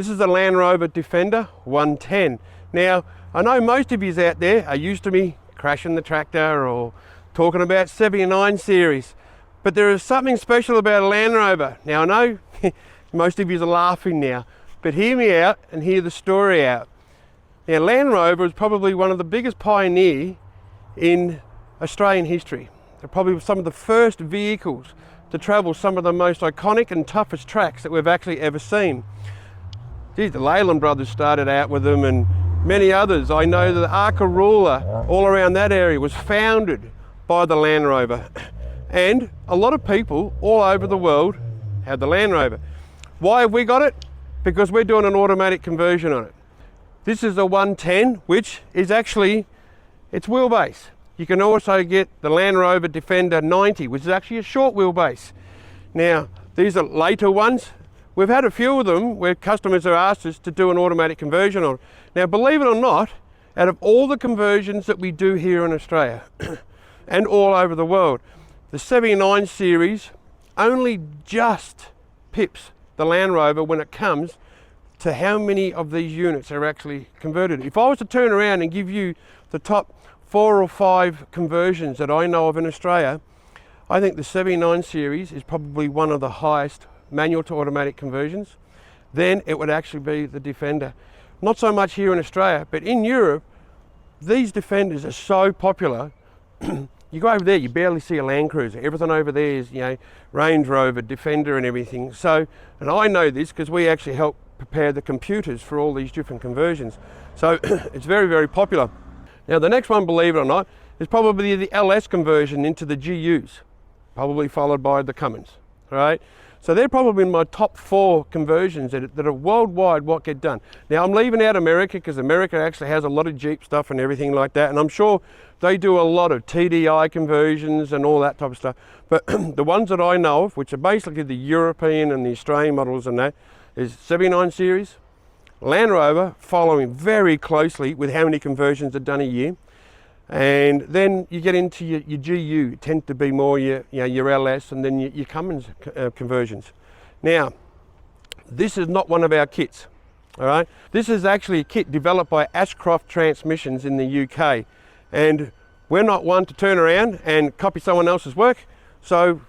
This is the Land Rover Defender 110. Now, I know most of you out there are used to me crashing the tractor or talking about 79 series, but there is something special about a Land Rover. Now, I know most of you are laughing now, but hear me out and hear the story out. Now, Land Rover is probably one of the biggest pioneers in Australian history. They're probably some of the first vehicles to travel some of the most iconic and toughest tracks that we've actually ever seen. Geez, the Leyland brothers started out with them and many others. I know that the Arkaroola, all around that area, was founded by the Land Rover. And a lot of people all over the world have the Land Rover. Why have we got it? Because we're doing an automatic conversion on it. This is a 110, which is actually, it's wheelbase. You can also get the Land Rover Defender 90, which is actually a short wheelbase. Now, these are later ones. We've had a few of them where customers have asked us to do an automatic conversion on. Now, believe it or not, out of all the conversions that we do here in Australia and all over the world, the 79 series only just pips the Land Rover when it comes to how many of these units are actually converted. If I was to turn around and give you the top 4 or 5 conversions that I know of in Australia, I think the 79 series is probably one of the highest manual to automatic conversions. Then it would actually be the Defender. Not so much here in Australia, but in Europe, these Defenders are so popular. You go over there, you barely see a Land Cruiser. Everything over there is, you know, Range Rover, Defender and everything. So, and I know this because we actually help prepare the computers for all these different conversions. So it's very, very popular. Now the next one, believe it or not, is probably the LS conversion into the GUs, probably followed by the Cummins, right? So they're probably in my top 4 conversions that are worldwide what get done. Now I'm leaving out America because America actually has a lot of Jeep stuff and everything like that, and I'm sure they do a lot of TDI conversions and all that type of stuff. But the ones that I know of, which are basically the European and the Australian models and that, is 79 series, Land Rover following very closely with how many conversions are done a year. And then you get into your GU, tend to be more your LS and then your Cummins conversions. Now, this is not one of our kits, all right? This is actually a kit developed by Ashcroft Transmissions in the UK. And we're not one to turn around and copy someone else's work. So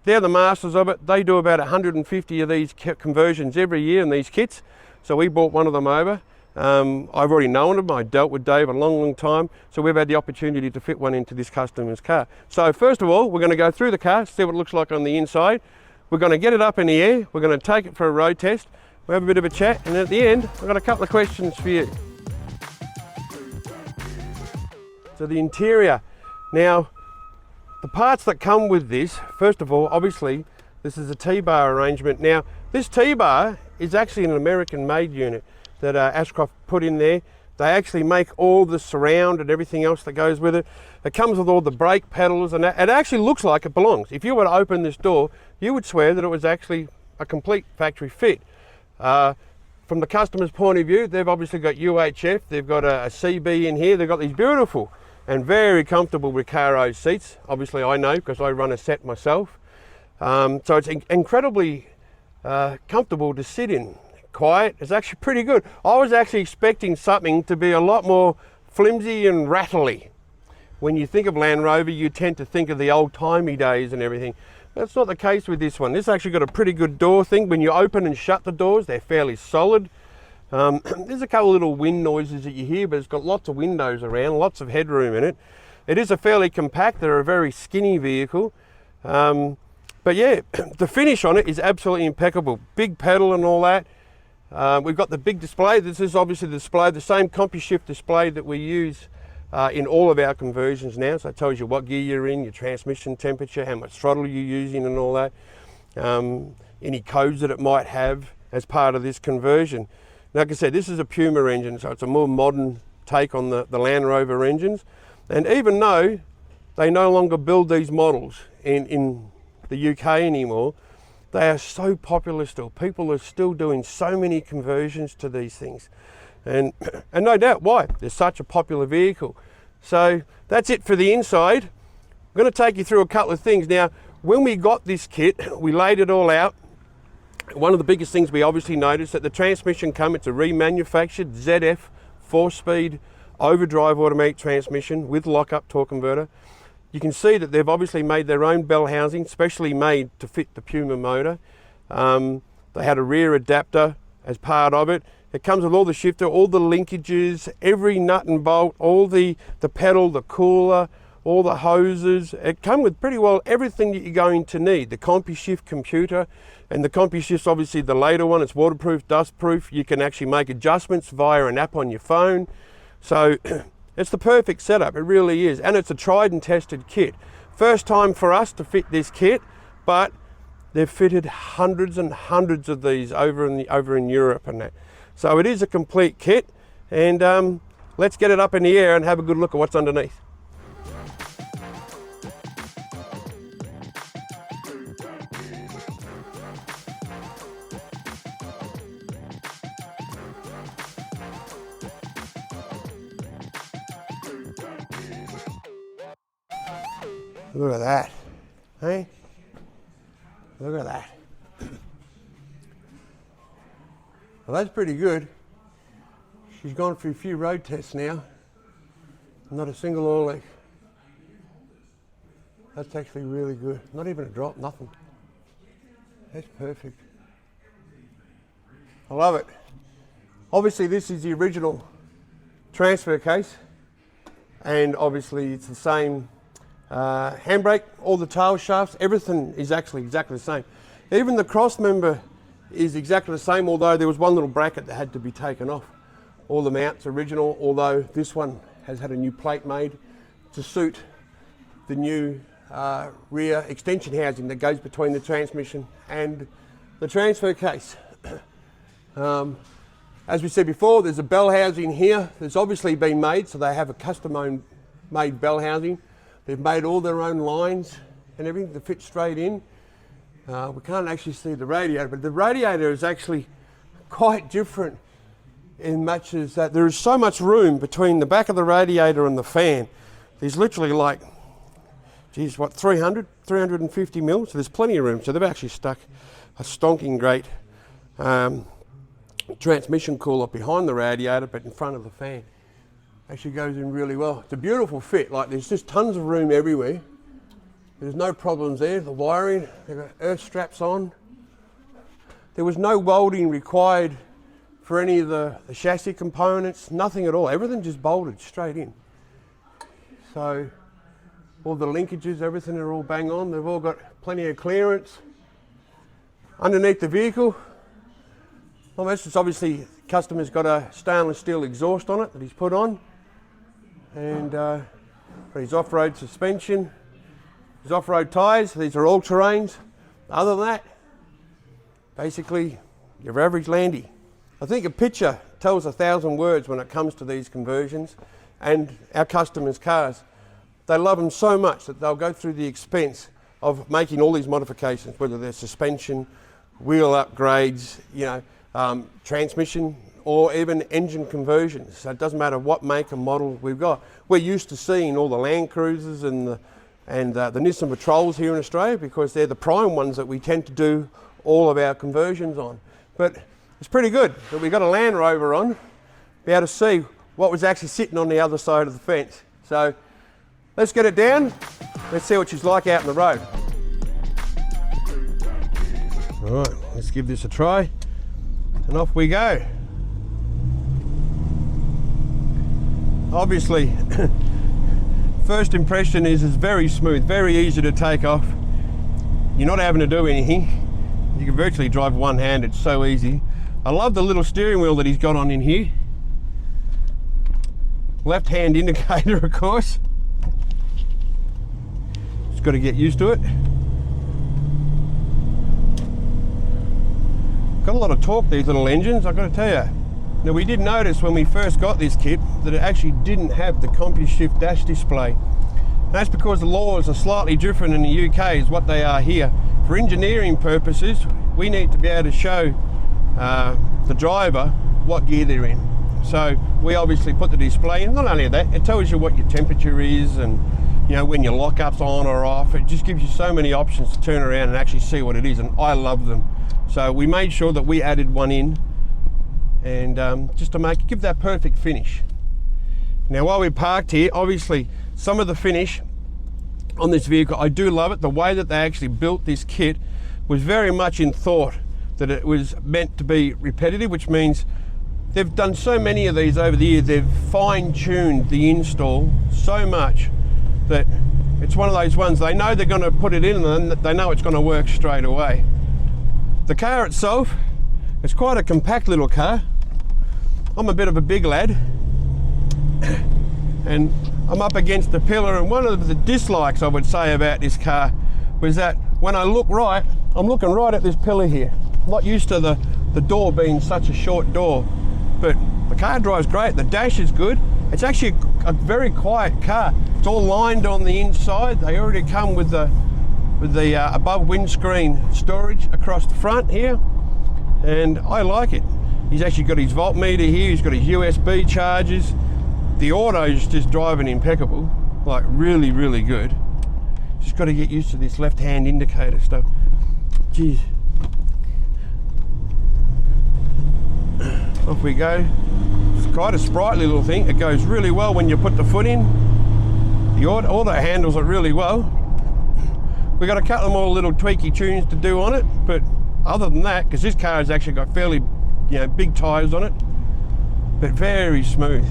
they're the masters of it. They do about 150 of these conversions every year in these kits. So we bought one of them over. I've already known him. I dealt with Dave a long time, so we've had the opportunity to fit one into this customer's car. So first of all, we're going to go through the car, see what it looks like on the inside. We're going to get it up in the air. We're going to take it for a road test. We'll have a bit of a chat, and at the end, I've got a couple of questions for you. So the interior. Now, the parts that come with this, first of all, obviously, this is a T-bar arrangement. Now, this T-bar is actually an American-made unit that Ashcroft put in there. They actually make all the surround and everything else that goes with it. It comes with all the brake pedals and that. It actually looks like it belongs. If you were to open this door, you would swear that it was actually a complete factory fit. From the customer's point of view, they've obviously got UHF, they've got a CB in here, they've got these beautiful and very comfortable Recaro seats. Obviously I know because I run a set myself. So it's incredibly comfortable to sit in. Quiet, it's actually pretty good. I was actually expecting something to be a lot more flimsy and rattly. When you think of Land Rover, you tend to think of the old-timey days and everything. That's not the case with this one. This actually got a pretty good door thing. When you open and shut the doors, they're fairly solid. There's a couple of little wind noises that you hear, but it's got lots of windows around, lots of headroom in it. It is a fairly compact, they're a very skinny vehicle. But yeah, the finish on it is absolutely impeccable. Big pedal and all that. We've got the big display. This is obviously the display, the same CompuShift display that we use in all of our conversions now. So it tells you what gear you're in, your transmission temperature, how much throttle you're using and all that. Any codes that it might have as part of this conversion. Like I said, this is a Puma engine, so it's a more modern take on the Land Rover engines. And even though they no longer build these models in the UK anymore, they are so popular still. People are still doing so many conversions to these things. And no doubt why. They're such a popular vehicle. So that's it for the inside. I'm going to take you through a couple of things. Now, when we got this kit, we laid it all out One of the biggest things we obviously noticed that the transmission it's a remanufactured ZF 4-speed overdrive automatic transmission with lockup torque converter. You can see that they've obviously made their own bell housing, specially made to fit the Puma motor. They had a rear adapter as part of it. It comes with all the shifter, all the linkages, every nut and bolt, all the pedal, the cooler, all the hoses. It comes with pretty well everything that you're going to need. The CompuShift computer, and the CompuShift's obviously the later one. It's waterproof, dustproof. You can actually make adjustments via an app on your phone. So it's the perfect setup, it really is. And it's a tried and tested kit. First time for us to fit this kit, but they've fitted hundreds and hundreds of these over in Europe and that. So it is a complete kit, and let's get it up in the air and have a good look at what's underneath. Look at that, hey? Look at that. Well, that's pretty good. She's gone through a few road tests now. Not a single oil leak. That's actually really good. Not even a drop, nothing. That's perfect. I love it. Obviously, this is the original transfer case, and obviously it's the same handbrake, all the tail shafts, everything is actually exactly the same. Even the cross member is exactly the same, although there was one little bracket that had to be taken off. All the mounts original, although this one has had a new plate made to suit the new rear extension housing that goes between the transmission and the transfer case. As we said before, there's a bell housing here that's obviously been made, so they have a custom made bell housing. They've made all their own lines and everything to fit straight in. We can't actually see the radiator, but the radiator is actually quite different in much as that there is so much room between the back of the radiator and the fan. There's literally like, geez, what, 350 mil? So there's plenty of room. So they've actually stuck a stonking great transmission cooler behind the radiator, but in front of the fan. Actually goes in really well. It's a beautiful fit. Like, there's just tons of room everywhere. There's no problems there. The wiring, they've got earth straps on. There was no welding required for any of the chassis components, nothing at all. Everything just bolted straight in. So all the linkages, everything are all bang on. They've all got plenty of clearance. Underneath the vehicle, well, that's just obviously customer's got a stainless steel exhaust on it that he's put on. And got his off-road suspension, his off-road tyres. These are all terrains. Other than that, basically your average Landy. I think a picture tells 1,000 words when it comes to these conversions, and our customers' cars. They love them so much that they'll go through the expense of making all these modifications, whether they're suspension, wheel upgrades, transmission, or even engine conversions. So it doesn't matter what make and model we've got. We're used to seeing all the Land Cruisers and the Nissan Patrols here in Australia, because they're the prime ones that we tend to do all of our conversions on. But it's pretty good that we got a Land Rover on, be able to see what was actually sitting on the other side of the fence. So let's get it down. Let's see what she's like out in the road. All right, let's give this a try, and off we go. Obviously, first impression is it's very smooth, very easy to take off. You're not having to do anything. You can virtually drive one-handed, it's so easy. I love the little steering wheel that he's got on in here. Left-hand indicator, of course. Just got to get used to it. Got a lot of torque, these little engines, I've got to tell you. Now, we did notice when we first got this kit that it actually didn't have the CompuShift dash display. And that's because the laws are slightly different in the UK as what they are here. For engineering purposes, we need to be able to show the driver what gear they're in. So we obviously put the display in. Not only that, it tells you what your temperature is and you know, when your lockup's on or off. It just gives you so many options to turn around and actually see what it is, and I love them. So we made sure that we added one in, and just to give that perfect finish. Now while we're parked here, obviously some of the finish on this vehicle, I do love it. The way that they actually built this kit was very much in thought that it was meant to be repetitive, which means they've done so many of these over the years. They've fine-tuned the install so much that it's one of those ones, they know they're going to put it in and they know it's going to work straight away. The car itself, it's quite a compact little car. I'm a bit of a big lad and I'm up against the pillar, and one of the dislikes I would say about this car was that when I look right, I'm looking right at this pillar here. I'm not used to the door being such a short door, but the car drives great. The dash is good. It's actually a very quiet car. It's all lined on the inside. They already come with the above windscreen storage across the front here, and I like it. He's actually got his voltmeter here. He's got his USB chargers. The auto's just driving impeccable, like really, really good. Just got to get used to this left-hand indicator stuff. Jeez. Off we go. It's quite a sprightly little thing. It goes really well when you put the foot in. The auto handles it really well. We've got a couple more little tweaky tunes to do on it, but other than that, because this car has actually got fairly, you know, big tyres on it, but very smooth.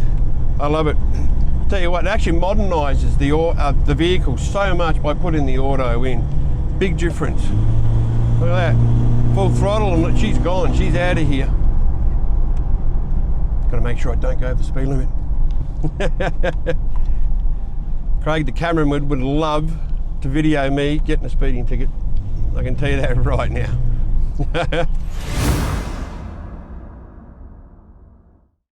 I love it. I'll tell you what, it actually modernises the vehicle so much by putting the auto in. Big difference. Look at that. Full throttle and she's gone. She's out of here. Got to make sure I don't go over the speed limit. Craig, the cameraman, would love to video me getting a speeding ticket. I can tell you that right now.